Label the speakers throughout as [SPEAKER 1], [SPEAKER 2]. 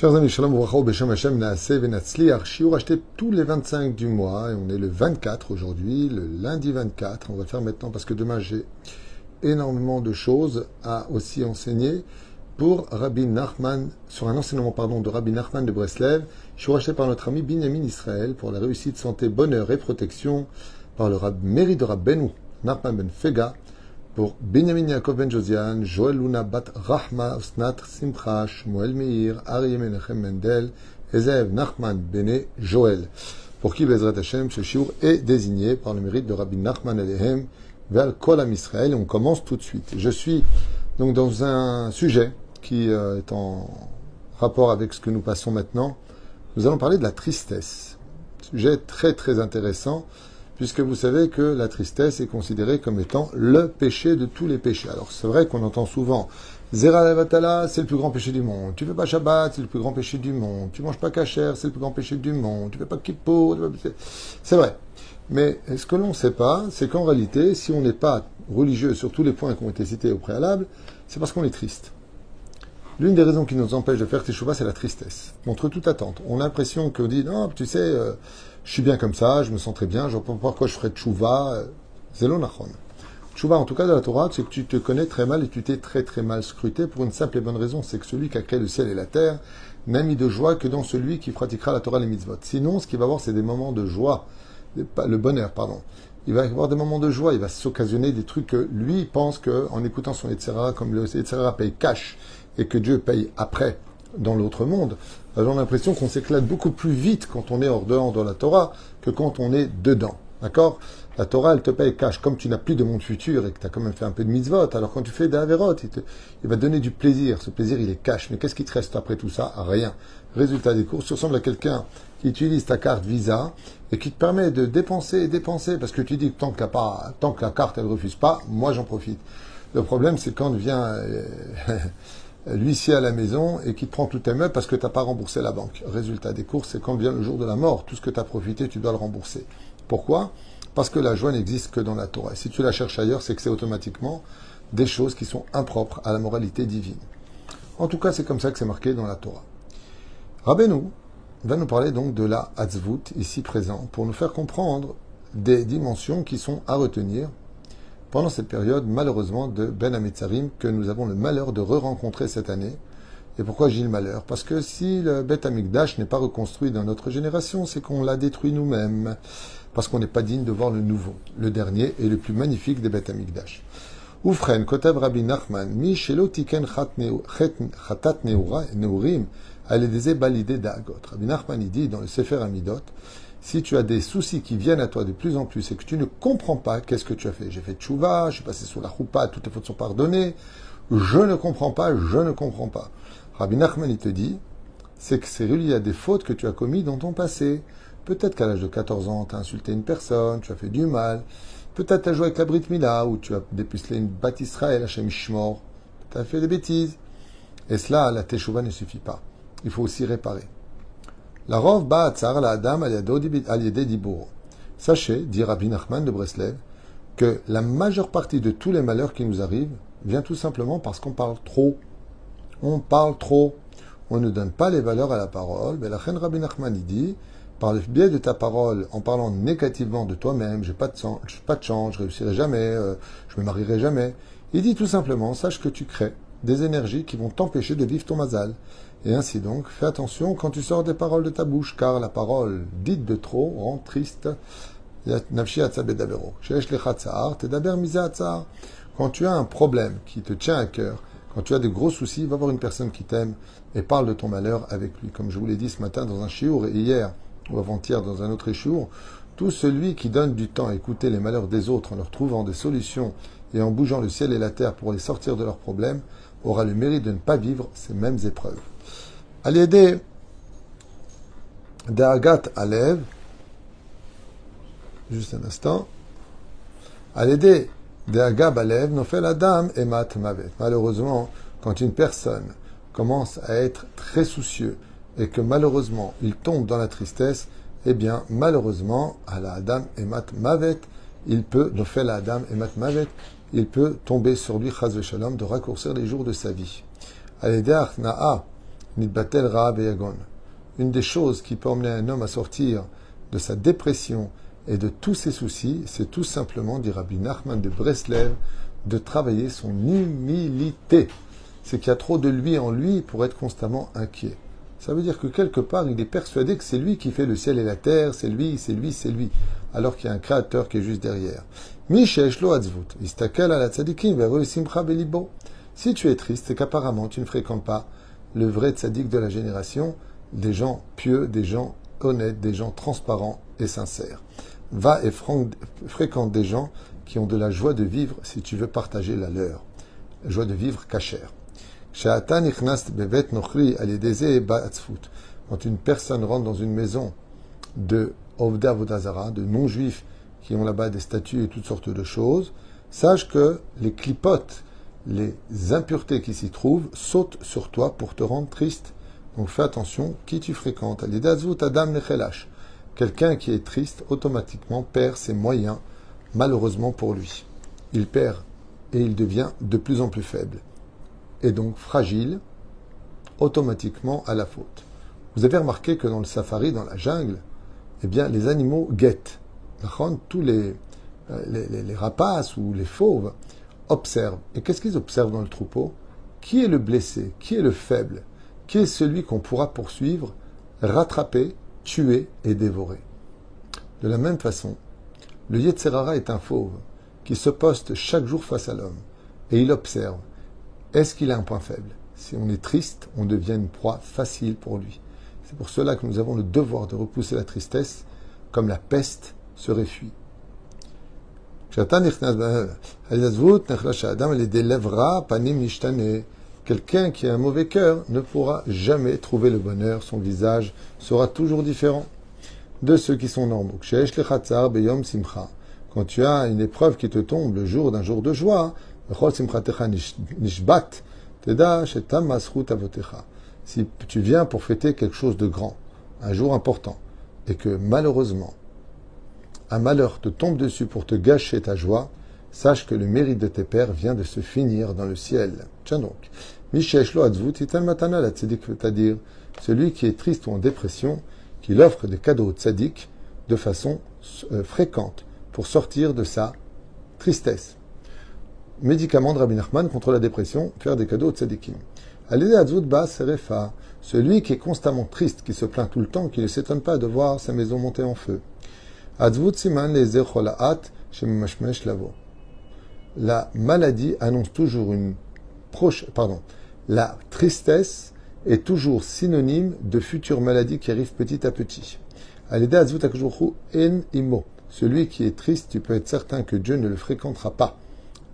[SPEAKER 1] Chers amis, Shalom Uvracha Beshem Hashem Naaseh Venatzliach. Shiur acheté tous les 25 du mois et on est le 24 aujourd'hui, le lundi 24. On va faire maintenant parce que demain j'ai énormément de choses à aussi enseigner pour Rabbi Nachman, sur un enseignement de Rabbi Nachman de Breslev. Shiur acheté par notre ami Binyamin Israël pour la réussite, santé, bonheur et protection par le mérite de Rabbeinu Nachman ben Fega. Pour Binyamin Yaakov ben Josian, Joël Luna bat Rahma, Osnat Simcha, Shmuel Meir, Arieh Menachem Mendel, Ezev Nachman Bene Joël. Pour qui Bezrat Hashem, ce shiur est désigné par le mérite de Rabbi Nachman Alehem, Vel Kol Am Israël. Et on commence tout de suite. Je suis donc dans un sujet qui est en rapport avec ce que nous passons maintenant. Nous allons parler de la tristesse. Sujet très très intéressant, puisque vous savez que la tristesse est considérée comme étant le péché de tous les péchés. Alors c'est vrai qu'on entend souvent Zera Levatala, c'est le plus grand péché du monde. Tu fais pas Shabbat, c'est le plus grand péché du monde. Tu manges pas kasher, c'est le plus grand péché du monde. Tu fais pas Kippour, c'est vrai. Mais ce que l'on ne sait pas, c'est qu'en réalité, si on n'est pas religieux sur tous les points qui ont été cités au préalable, c'est parce qu'on est triste. L'une des raisons qui nous empêche de faire teshuva, c'est la tristesse. Contre toute attente. On a l'impression qu'on dit, non, tu sais, je suis bien comme ça, je me sens très bien, je ne vois pas pourquoi je ferais teshuva. Zelo nachon. Teshuva, en tout cas, de la Torah, c'est que tu te connais très mal et tu t'es très très mal scruté pour une simple et bonne raison, c'est que celui qui a créé le ciel et la terre n'a mis de joie que dans celui qui pratiquera la Torah et les mitzvot. Sinon, ce qu'il va avoir, c'est des moments de joie, le bonheur, pardon. Il va y avoir des moments de joie, il va s'occasionner des trucs que lui pense qu'en écoutant son Yetzirah, comme le Yetzirah paye cash, et que Dieu paye après dans l'autre monde, j'ai l'impression qu'on s'éclate beaucoup plus vite quand on est hors dehors de la Torah que quand on est dedans. D'accord? La Torah, elle te paye cash. Comme tu n'as plus de monde futur et que tu as quand même fait un peu de mitzvot, alors quand tu fais des averot, il va te donner du plaisir. Ce plaisir, il est cash. Mais qu'est-ce qui te reste après tout ça? Rien. Résultat des courses, tu ressembles à quelqu'un qui utilise ta carte Visa et qui te permet de dépenser et dépenser parce que tu dis que tant que la carte, elle refuse pas, moi j'en profite. Le problème, c'est quand vient l'huissier à la maison et qui te prend tous tes meubles parce que tu n'as pas remboursé la banque. Résultat des courses, c'est quand vient le jour de la mort, tout ce que tu as profité, tu dois le rembourser. Pourquoi? Parce que la joie n'existe que dans la Torah. Si tu la cherches ailleurs, c'est que c'est automatiquement des choses qui sont impropres à la moralité divine. En tout cas, c'est comme ça que c'est marqué dans la Torah. Rabbeinu va nous parler donc de la Hatzvut, ici présent, pour nous faire comprendre des dimensions qui sont à retenir pendant cette période, malheureusement, de Ben Hametzarim, que nous avons le malheur de re-rencontrer cette année. Et pourquoi j'ai le malheur? Parce que si le Beth Amikdash n'est pas reconstruit dans notre génération, c'est qu'on l'a détruit nous-mêmes. Parce qu'on n'est pas digne de voir le nouveau, le dernier et le plus magnifique des Beth Amikdash. Oufren, Kotav Rabbi Nachman, Mi Shelo Tiken Chatat Neurim, Aledeze Balide Da'agot. Rabbi Nachman, il dit dans le Sefer Amidot, si tu as des soucis qui viennent à toi de plus en plus et que tu ne comprends pas qu'est-ce que tu as fait, j'ai fait tchouva, je suis passé sous la choupa, toutes les fautes sont pardonnées, je ne comprends pas. Rabbi Nachman, il te dit, c'est que c'est relié à des fautes que tu as commises dans ton passé. Peut-être qu'à l'âge de 14 ans, tu as insulté une personne, tu as fait du mal. Peut-être tu as joué avec la Brit Mila, ou tu as dépucelé une Bat Israël, Hachem Ishmor. Tu as fait des bêtises. Et cela, la teshuva ne suffit pas. Il faut aussi réparer. La rov ba'atzar la adam al yedei dibur. Sachez, dit Rabbi Nachman de Breslev, que la majeure partie de tous les malheurs qui nous arrivent vient tout simplement parce qu'on parle trop. On parle trop. On ne donne pas les valeurs à la parole. Mais la reine Rabbi Nachman dit, par le biais de ta parole, en parlant négativement de toi-même, j'ai pas de chance, je réussirai jamais, je me marierai jamais. Il dit tout simplement, sache que tu crées des énergies qui vont t'empêcher de vivre ton mazal. Et ainsi donc, fais attention quand tu sors des paroles de ta bouche, car la parole dite de trop rend triste. Quand tu as un problème qui te tient à cœur, quand tu as des gros soucis, va voir une personne qui t'aime et parle de ton malheur avec lui. Comme je vous l'ai dit ce matin dans un shiur et hier ou avant-hier dans un autre shiur, tout celui qui donne du temps à écouter les malheurs des autres en leur trouvant des solutions et en bougeant le ciel et la terre pour les sortir de leurs problèmes, aura le mérite de ne pas vivre ces mêmes épreuves. Aliédé Da'agat Alev, juste un instant, Aliédé Da'agab Alev, Nofel Adam Emat Mavet. Malheureusement, quand une personne commence à être très soucieux et que malheureusement il tombe dans la tristesse, eh bien malheureusement, à la Adam Emat Mavet, il peut, Nofel Adam Emat Mavet, il peut tomber sur lui, Chaz Veshalom, de raccourcir les jours de sa vie. Aliédé Achna'a nitbatel raab yagon. Une des choses qui peut emmener un homme à sortir de sa dépression et de tous ses soucis, c'est tout simplement, dit Rabbi Nachman de Breslev, de travailler son humilité. C'est qu'il y a trop de lui en lui pour être constamment inquiet. Ça veut dire que quelque part, il est persuadé que c'est lui qui fait le ciel et la terre, c'est lui, c'est lui, c'est lui, alors qu'il y a un créateur qui est juste derrière. Si tu es triste, c'est qu'apparemment tu ne fréquentes pas le vrai tzaddik de la génération, des gens pieux, des gens honnêtes, des gens transparents et sincères. Va et fréquente des gens qui ont de la joie de vivre si tu veux partager la leur. La joie de vivre cachère. Quand une personne rentre dans une maison de Ovda Vodazara, de non-juifs qui ont là-bas des statues et toutes sortes de choses, sache que les clipotes, les impuretés qui s'y trouvent, sautent sur toi pour te rendre triste. Donc fais attention, qui tu fréquentes. Quelqu'un qui est triste, automatiquement perd ses moyens, malheureusement pour lui. Il perd et il devient de plus en plus faible. Et donc fragile, automatiquement à la faute. Vous avez remarqué que dans le safari, dans la jungle, eh bien, les animaux guettent. Tous les rapaces ou les fauves observent. Et qu'est-ce qu'ils observent dans le troupeau? Qui est le blessé? Qui est le faible? Qui est celui qu'on pourra poursuivre, rattraper, tuer et dévorer? De la même façon, le Yetzer Hara est un fauve qui se poste chaque jour face à l'homme. Et il observe. Est-ce qu'il a un point faible? Si on est triste, on devient une proie facile pour lui. C'est pour cela que nous avons le devoir de repousser la tristesse comme la peste se fuit. Quelqu'un qui a un mauvais cœur ne pourra jamais trouver le bonheur. Son visage sera toujours différent de ceux qui sont normaux. Quand tu as une épreuve qui te tombe le jour d'un jour de joie, si tu viens pour fêter quelque chose de grand, un jour important, et que malheureusement, un malheur te tombe dessus pour te gâcher ta joie, sache que le mérite de tes pères vient de se finir dans le ciel. Tiens donc, c'est-à-dire celui qui est triste ou en dépression, qu'il offre des cadeaux tzaddik de façon fréquente pour sortir de sa tristesse. Médicament de Rabbi Nachman contre la dépression, faire des cadeaux aux tzadikim. Celui qui est constamment triste, qui se plaint tout le temps, qui ne s'étonne pas de voir sa maison monter en feu. La maladie annonce toujours la tristesse est toujours synonyme de futures maladies qui arrivent petit à petit. Celui qui est triste, tu peux être certain que Dieu ne le fréquentera pas.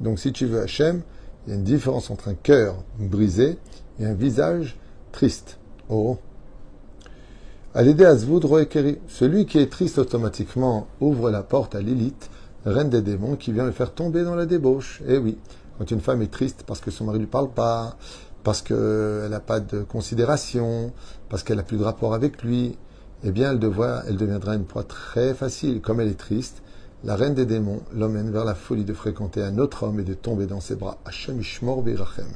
[SPEAKER 1] Donc si tu veux Hachem, il y a une différence entre un cœur brisé et un visage triste. Oh. Celui qui est triste automatiquement ouvre la porte à Lilith, reine des démons, qui vient le faire tomber dans la débauche. Eh oui, quand une femme est triste parce que son mari ne lui parle pas, parce qu'elle n'a pas de considération, parce qu'elle n'a plus de rapport avec lui, eh bien elle deviendra une proie très facile. Comme elle est triste, la reine des démons l'emmène vers la folie de fréquenter un autre homme et de tomber dans ses bras. Hashem Ishmor Beirachem.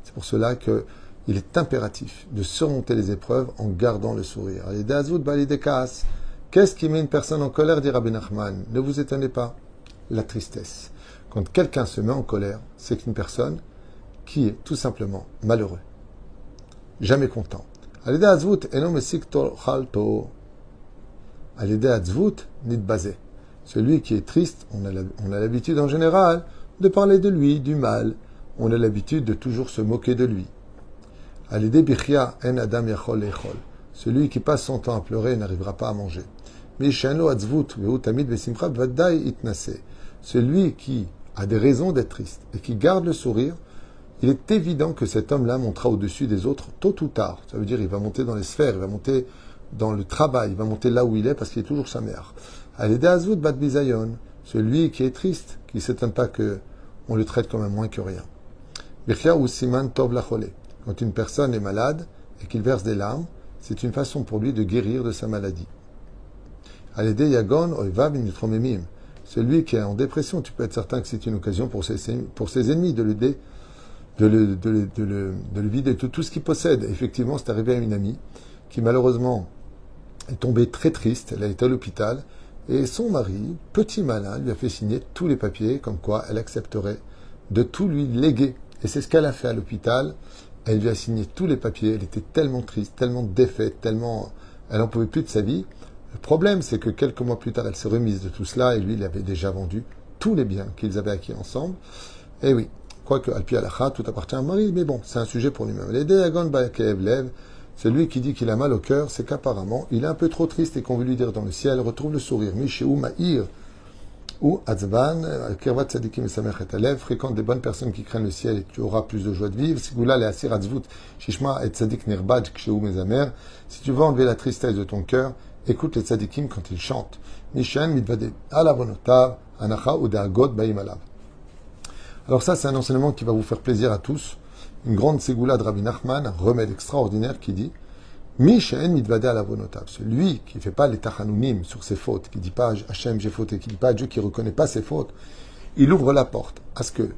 [SPEAKER 1] C'est pour cela qu'il est impératif de surmonter les épreuves en gardant le sourire. Qu'est-ce qui met une personne en colère, dit Rabbi Nachman? Ne vous étonnez pas. La tristesse. Quand quelqu'un se met en colère, c'est une personne qui est tout simplement malheureux. Jamais content. Celui qui est triste, on a l'habitude en général de parler de lui, du mal. On a l'habitude de toujours se moquer de lui. Celui qui passe son temps à pleurer n'arrivera pas à manger. Celui qui a des raisons d'être triste et qui garde le sourire, il est évident que cet homme-là montera au-dessus des autres tôt ou tard. Ça veut dire qu'il va monter dans les sphères, il va monter dans le travail, il va monter là où il est parce qu'il est toujours sa mère. Celui qui est triste, qui ne s'étonne pas qu'on le traite comme un moins que rien. Quand une personne est malade et qu'il verse des larmes, c'est une façon pour lui de guérir de sa maladie. Celui qui est en dépression, tu peux être certain que c'est une occasion pour ses ennemis de de le vider de tout ce qu'il possède. Effectivement, c'est arrivé à une amie qui malheureusement est tombée très triste. Elle a été à l'hôpital et son mari, petit malin, lui a fait signer tous les papiers comme quoi elle accepterait de tout lui léguer. Et c'est ce qu'elle a fait à l'hôpital. Elle lui a signé tous les papiers. Elle était tellement triste, tellement défaite, tellement... Elle n'en pouvait plus de sa vie. Le problème, c'est que quelques mois plus tard, elle s'est remise de tout cela et lui, il avait déjà vendu tous les biens qu'ils avaient acquis ensemble. Et oui, quoique, Alpi Alacha, tout appartient à Marie, mais bon, c'est un sujet pour lui-même. Les Dayagon Bayakev Lev, celui qui dit qu'il a mal au cœur, c'est qu'apparemment, il est un peu trop triste et qu'on veut lui dire dans le ciel, retrouve le sourire. Mishéou Ma'ir, ou Atzban, Kervat Tzadikim et Samer et Alev, fréquente des bonnes personnes qui craignent le ciel et tu auras plus de joie de vivre. Sigoula le Asir Atzvut, Shishma et Tzadik Nirbad, Kshéou Mezamer. Si tu veux enlever la tristesse de ton cœur, écoute les Tzadikim quand ils chantent. Mishan Mitvade, Alavonotav, Anacha ou Da'agot Baim Alav. Alors ça, c'est un enseignement qui va vous faire plaisir à tous. Une grande ségoula de Rabbi Nachman, un remède extraordinaire qui dit Mishen mitvade alavonotav, celui qui ne fait pas les tachanunim sur ses fautes, qui ne dit pas Hachem j'ai fauté, qui ne dit pas à Dieu, qui ne reconnaît pas ses fautes, il ouvre la porte à ce que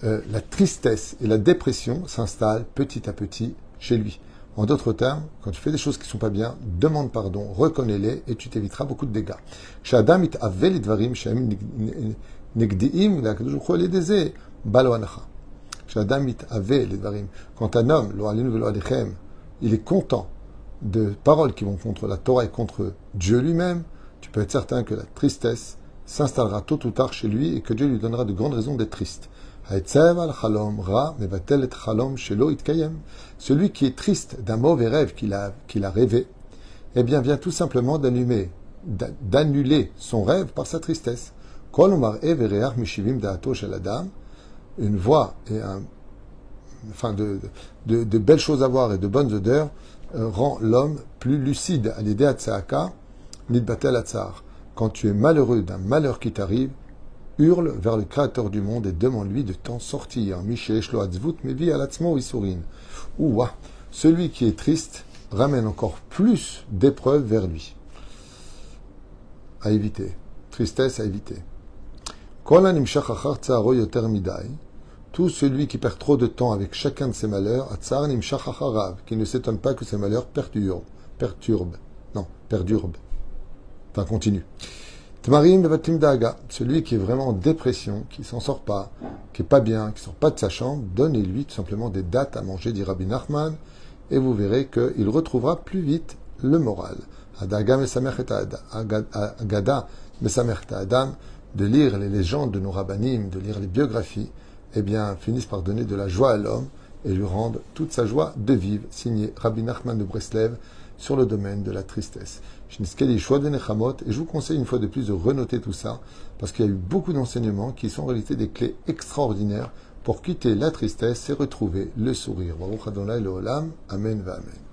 [SPEAKER 1] la tristesse et la dépression s'installent petit à petit chez lui. En d'autres termes, quand tu fais des choses qui ne sont pas bien, demande pardon, reconnais-les et tu t'éviteras beaucoup de dégâts. Shadam it avel dvarim shem negdiim la kadosh les désé balo anacha. Shadam it avel dvarim. Quand un homme, lo alinu velo alechem, il est content de paroles qui vont contre la Torah et contre Dieu lui-même, tu peux être certain que la tristesse s'installera tôt ou tard chez lui et que Dieu lui donnera de grandes raisons d'être triste. Celui qui est triste d'un mauvais rêve qu'il a rêvé, eh bien vient tout simplement d'annuler son rêve par sa tristesse. Une voix et de belles choses à voir et de bonnes odeurs rend l'homme plus lucide. À l'idée Atsaaka, Nidbatel Atsar. Quand tu es malheureux d'un malheur qui t'arrive, hurle vers le Créateur du monde et demande-lui de t'en sortir. Mishesh lo atzvut mevi alatzmo isurin. Ouah, celui qui est triste ramène encore plus d'épreuves vers lui. À éviter. Tristesse à éviter. Kol hanimshach achar tsaro yoter midai. Tout celui qui perd trop de temps avec chacun de ses malheurs, atzar nimshach acharav, qui ne s'étonne pas que ses malheurs perdurent. Enfin, continue. Tmarim bevatim daga, celui qui est vraiment en dépression, qui s'en sort pas, qui est pas bien, qui sort pas de sa chambre, donnez-lui tout simplement des dattes à manger, dit Rabbi Nachman, et vous verrez qu'il retrouvera plus vite le moral. Adaga mesamer et agada mesamer et adam, de lire les légendes de nos rabbanim, de lire les biographies, eh bien, finissent par donner de la joie à l'homme et lui rendent toute sa joie de vivre, signé Rabbi Nachman de Breslev, sur le domaine de la tristesse. Et je vous conseille une fois de plus de renoter tout ça, parce qu'il y a eu beaucoup d'enseignements qui sont en réalité des clés extraordinaires pour quitter la tristesse et retrouver le sourire. Baruch Adonai Leolam. Amen va Amen.